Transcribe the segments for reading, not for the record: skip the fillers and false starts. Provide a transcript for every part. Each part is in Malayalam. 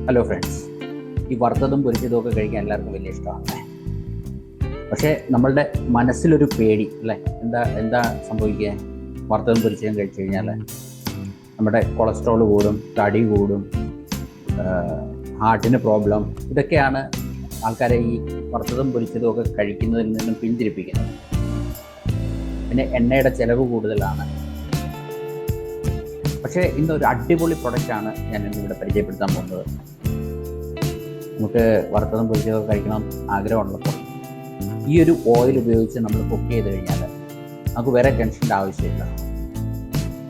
ഹലോ ഫ്രണ്ട്സ്, ഈ വറുത്തതും പൊരിച്ചതും ഒക്കെ കഴിക്കാൻ എല്ലാവർക്കും വലിയ ഇഷ്ടമാണ്. പക്ഷേ നമ്മളുടെ മനസ്സിലൊരു പേടി അല്ലേ, എന്താ സംഭവിക്കുക? വറുത്തതും പൊരിച്ചതും കഴിച്ചു കഴിഞ്ഞാൽ നമ്മുടെ കൊളസ്ട്രോൾ കൂടും, തടി കൂടും, ഹാർട്ടിന് പ്രോബ്ലം. ഇതൊക്കെയാണ് ആൾക്കാരെ ഈ വറുത്തതും പൊരിച്ചതും ഒക്കെ കഴിക്കുന്നതിൽ നിന്നും പിന്തിരിപ്പിക്കുന്നത്. പിന്നെ എണ്ണയുടെ ചിലവ് കൂടുതലാണ്. പക്ഷേ ഇന്നൊരു അടിപൊളി പ്രൊഡക്റ്റാണ് ഞാൻ ഇന്നിവിടെ പരിചയപ്പെടുത്താൻ പോകുന്നത്. നമുക്ക് വറുത്തതും പൊരിച്ചതും കഴിക്കണം ആഗ്രഹമുള്ളപ്പോൾ ഈ ഒരു ഓയിൽ ഉപയോഗിച്ച് നമ്മൾ കുക്ക് ചെയ്ത് കഴിഞ്ഞാൽ നമുക്ക് വേറെ ടെൻഷൻ്റെ ആവശ്യമില്ല.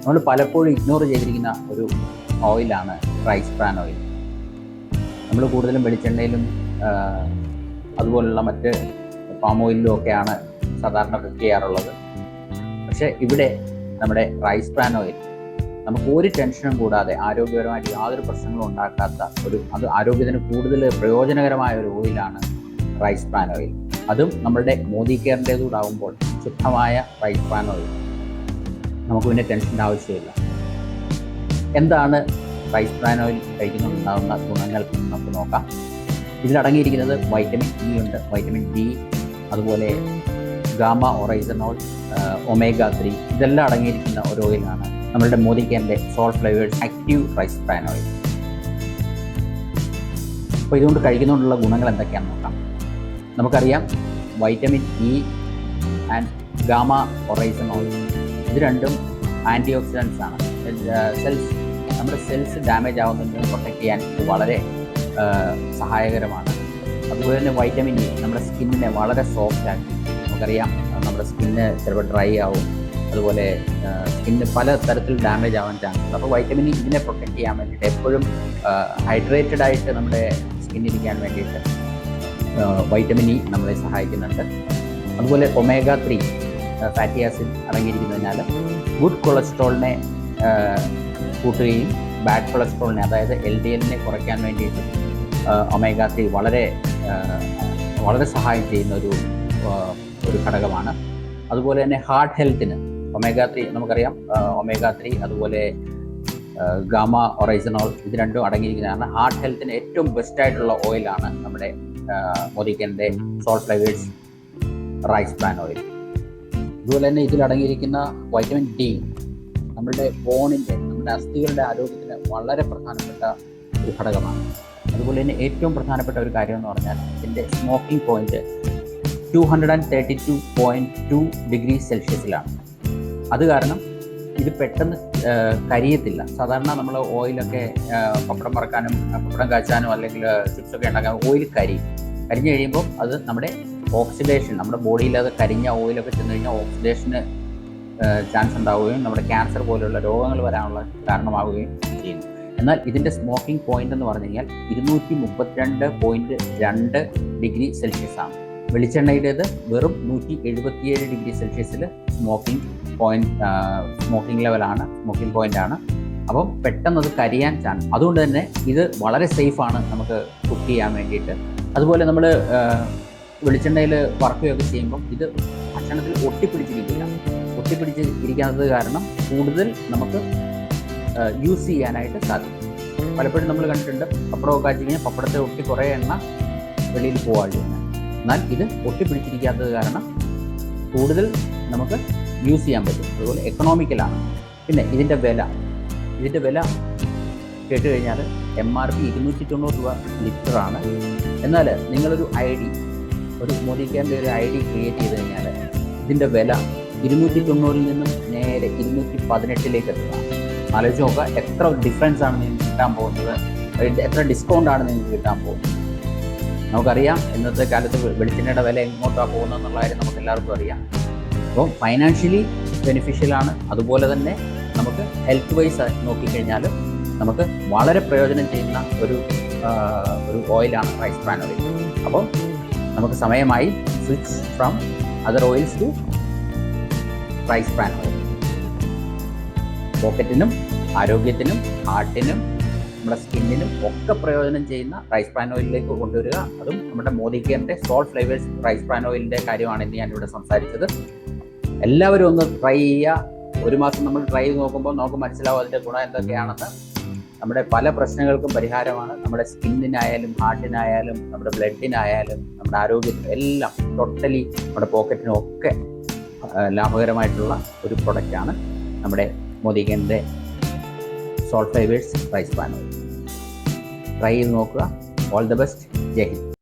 നമ്മൾ പലപ്പോഴും ഇഗ്നോർ ചെയ്തിരിക്കുന്ന ഒരു ഓയിലാണ് റൈസ് ബ്രാൻ ഓയിൽ. നമ്മൾ കൂടുതലും വെളിച്ചെണ്ണയിലും അതുപോലുള്ള മറ്റ് പാം ഓയിലിലും ഒക്കെയാണ് സാധാരണ കുക്ക് ചെയ്യാറുള്ളത്. പക്ഷേ ഇവിടെ നമ്മുടെ റൈസ് ബ്രാൻ ഓയിൽ നമുക്ക് ഒരു ടെൻഷനും കൂടാതെ ആരോഗ്യപരമായിട്ട് യാതൊരു പ്രശ്നങ്ങളും ഉണ്ടാക്കാത്ത അത് ആരോഗ്യത്തിന് കൂടുതൽ പ്രയോജനകരമായ ഒരു ഓയിലാണ് റൈസ് ബ്രാൻ ഓയിൽ. അതും നമ്മളുടെ മോദി കെയറിൻ്റേതൂടാകുമ്പോൾ ശുദ്ധമായ റൈസ് ബ്രാൻ ഓയിൽ. നമുക്ക് പിന്നെ ടെൻഷൻ്റെ ആവശ്യമില്ല. എന്താണ് റൈസ് ബ്രാൻ ഓയിൽ കഴിക്കുന്നുണ്ടാകുന്ന ഗുണങ്ങൾ നമുക്ക് നോക്കാം. ഇതിലടങ്ങിയിരിക്കുന്നത് വൈറ്റമിൻ ഇ ഉണ്ട്, വൈറ്റമിൻ ഡി, അതുപോലെ ഗാമ ഒറൈസനോൾ, ഒമേഗ 3, ഇതെല്ലാം അടങ്ങിയിരിക്കുന്ന ഒരു ഓയിലാണ് നമ്മളുടെ മോദി കെയറിൻ്റെ salt flavours active rice bran oil. അപ്പോൾ ഇതുകൊണ്ട് കഴിക്കുന്നതുകൊണ്ടുള്ള ഗുണങ്ങൾ എന്തൊക്കെയാണെന്ന് നോക്കാം. നമുക്കറിയാം vitamin E and gamma oryzanol ഇത് രണ്ടും ആൻറ്റി ഓക്സിഡൻസ് ആണ്. നമ്മുടെ സെൽസ് ഡാമേജ് ആവുന്നതിൽ നിന്ന് പ്രൊട്ടക്ട് ചെയ്യാൻ ഇത് വളരെ സഹായകരമാണ്. അതുപോലെ തന്നെ വൈറ്റമിൻ ഇ നമ്മുടെ സ്കിന്നിനെ വളരെ സോഫ്റ്റ് ആക്കി. നമുക്കറിയാം നമ്മുടെ സ്കിന്ന് ചിലപ്പോൾ ഡ്രൈ ആവും, അതുപോലെ സ്കിന്ന് പല തരത്തിൽ ഡാമേജ് ആവാൻ ചാൻസ് ഉണ്ട്. അപ്പോൾ വൈറ്റമിൻ ഇ ഇതിനെ പ്രൊട്ടക്ട് ചെയ്യാൻ വേണ്ടിയിട്ട് എപ്പോഴും ഹൈഡ്രേറ്റഡ് ആയിട്ട് നമ്മുടെ സ്കിന്നിരിക്കാൻ വേണ്ടിയിട്ട് വൈറ്റമിൻ ഇ നമ്മളെ സഹായിക്കുന്നുണ്ട്. അതുപോലെ ഒമേഗ 3 ഫാറ്റി ആസിഡ് അടങ്ങിയിരിക്കുന്നതിനാൽ ഗുഡ് കൊളസ്ട്രോളിനെ കൂട്ടുകയും ബാഡ് കൊളസ്ട്രോളിനെ, അതായത് LDL കുറയ്ക്കാൻ വേണ്ടിയിട്ട് ഒമേഗ 3 വളരെ സഹായം ചെയ്യുന്ന ഒരു ഘടകമാണ്. അതുപോലെ തന്നെ ഹാർട്ട് ഹെൽത്തിന് ഒമേഗ 3 നമുക്കറിയാം, ഒമേഗ 3 അതുപോലെ ഗാമ ഒറൈസനോൾ ഇത് രണ്ടും അടങ്ങിയിരിക്കുന്നതാണ്. ഹാർട്ട് ഹെൽത്തിന് ഏറ്റവും ബെസ്റ്റ് ആയിട്ടുള്ള ഓയിലാണ് നമ്മുടെ മോദി കെയറിൻ്റെ salt flavours rice bran oil. അതുപോലെ തന്നെ ഇതിലടങ്ങിയിരിക്കുന്ന വൈറ്റമിൻ ഡി നമ്മുടെ നമ്മുടെ അസ്ഥികളുടെ ആരോഗ്യത്തിന് വളരെ പ്രധാനപ്പെട്ട ഒരു ഘടകമാണ്. അതുപോലെ തന്നെ ഏറ്റവും പ്രധാനപ്പെട്ട ഒരു കാര്യം എന്ന് പറഞ്ഞാൽ ഇതിൻ്റെ സ്മോക്കിംഗ് പോയിന്റ് 232.2 ഡിഗ്രി സെൽഷ്യസിലാണ്. അത് കാരണം ഇത് പെട്ടെന്ന് കരിയത്തില്ല. സാധാരണ നമ്മൾ ഓയിലൊക്കെ പപ്പടം വറക്കാനും പപ്പടം കാച്ചാനും അല്ലെങ്കിൽ ചിപ്സൊക്കെ ഉണ്ടാക്കാനും ഓയിൽ കരിഞ്ഞു കഴിയുമ്പോൾ അത് നമ്മുടെ ഓക്സിഡേഷൻ, നമ്മുടെ ബോഡിയിൽ അത് കരിഞ്ഞ ഓയിലൊക്കെ ചെന്ന് കഴിഞ്ഞാൽ ഓക്സിഡേഷന് ചാൻസ് ഉണ്ടാവുകയും നമ്മുടെ ക്യാൻസർ പോലെയുള്ള രോഗങ്ങൾ വരാനുള്ള കാരണമാവുകയും ചെയ്യുന്നു. എന്നാൽ ഇതിൻ്റെ സ്മോക്കിംഗ് പോയിന്റ് എന്ന് പറഞ്ഞു കഴിഞ്ഞാൽ 232.2 ഡിഗ്രി സെൽഷ്യസ് ആണ്. വെളിച്ചെണ്ണയുടേത് വെറും 177 ഡിഗ്രി സെൽഷ്യസിൽ സ്മോക്കിംഗ് പോയിൻ്റാണ്. അപ്പം പെട്ടെന്ന് അത് കരിയാൻ ചാൻസ്. അതുകൊണ്ട് തന്നെ ഇത് വളരെ സേഫാണ് നമുക്ക് കുക്ക് ചെയ്യാൻ വേണ്ടിയിട്ട്. അതുപോലെ നമ്മൾ വെളിച്ചെണ്ണയിൽ വറക്കുകയൊക്കെ ചെയ്യുമ്പം ഇത് ഭക്ഷണത്തിൽ ഒട്ടിപ്പിടിച്ചിരിക്കാത്തത് കാരണം കൂടുതൽ നമുക്ക് യൂസ് ചെയ്യാനായിട്ട് സാധിക്കും. പലപ്പോഴും നമ്മൾ കണ്ടിട്ടുണ്ട് പപ്പടമൊക്കെ കാച്ചി കഴിഞ്ഞാൽ പപ്പടത്തെ ഒട്ടി കുറേ എണ്ണ വെളിയിൽ പോകാതെ. എന്നാൽ ഇത് ഒട്ടിപ്പിടിച്ചിരിക്കാത്തത് കാരണം കൂടുതൽ നമുക്ക് യൂസ് ചെയ്യാൻ പറ്റും. അതുപോലെ എക്കണോമിക്കലാണ്. പിന്നെ ഇതിൻ്റെ വില കേട്ട് കഴിഞ്ഞാൽ MRP 290 രൂപ ലിറ്ററാണ്. എന്നാൽ നിങ്ങളൊരു മോദി കെയറിൻ്റെ ഒരു ID ക്രിയേറ്റ് ചെയ്ത് കഴിഞ്ഞാൽ ഇതിൻ്റെ വില 290 നിന്നും നേരെ 218 എത്തുക. ആലോചിച്ച് നോക്കുക, എത്ര ഡിഫറൻസ് ആണ് നിങ്ങൾക്ക് കിട്ടാൻ പോകുന്നത്, എത്ര ഡിസ്കൗണ്ട് ആണ് നിങ്ങൾക്ക് കിട്ടാൻ പോകുന്നത്. നമുക്കറിയാം ഇന്നത്തെ കാലത്ത് വെളിച്ചെണ്ണയുടെ വില എങ്ങോട്ടാണ് പോകുന്നതെന്നുള്ള കാര്യം നമുക്ക് എല്ലാവർക്കും അറിയാം. അപ്പോൾ ഫൈനാൻഷ്യലി ബെനിഫിഷ്യലാണ്. അതുപോലെ തന്നെ നമുക്ക് ഹെൽത്ത് വൈസ് നോക്കിക്കഴിഞ്ഞാൽ നമുക്ക് വളരെ പ്രയോജനം ചെയ്യുന്ന ഒരു ഓയിലാണ് റൈസ് ബ്രാൻ ഓയിൽ. അപ്പോൾ നമുക്ക് സമയമായി switch from other oils to rice bran oil. പോക്കറ്റിനും ആരോഗ്യത്തിനും ഹാർട്ടിനും നമ്മുടെ സ്കിന്നിനും ഒക്കെ പ്രയോജനം ചെയ്യുന്ന റൈസ് ബ്രാൻ ഓയിലിലേക്ക് കൊണ്ടുവരിക. അതും നമ്മുടെ മോദി കെയറിൻ്റെ സോൾട്ട് ഫ്ലേവേഴ്സ് റൈസ് ബ്രാൻ ഓയിലിൻ്റെ കാര്യമാണ് ഇന്ന് ഞാനിവിടെ സംസാരിച്ചത്. എല്ലാവരും ഒന്ന് ട്രൈ ചെയ്യുക. ഒരു മാസം നമ്മൾ ട്രൈ ചെയ്ത് നോക്കുമ്പോൾ നമുക്ക് മനസ്സിലാവും അതിൻ്റെ ഗുണം എന്തൊക്കെയാണെന്ന്. നമ്മുടെ പല പ്രശ്നങ്ങൾക്കും പരിഹാരമാണ്. നമ്മുടെ സ്കിന്നിനായാലും ഹാർട്ടിനായാലും നമ്മുടെ ബ്ലഡിനായാലും നമ്മുടെ ആരോഗ്യത്തിനും എല്ലാം ടോട്ടലി നമ്മുടെ പോക്കറ്റിനും ഒക്കെ ലാഭകരമായിട്ടുള്ള ഒരു പ്രൊഡക്റ്റാണ് നമ്മുടെ മോദിഗേൻ്റെ salt fibres rice bran oil. Try ചെയ്ത് നോക്കുക. All the best. ജയ് ഹിന്ദ്.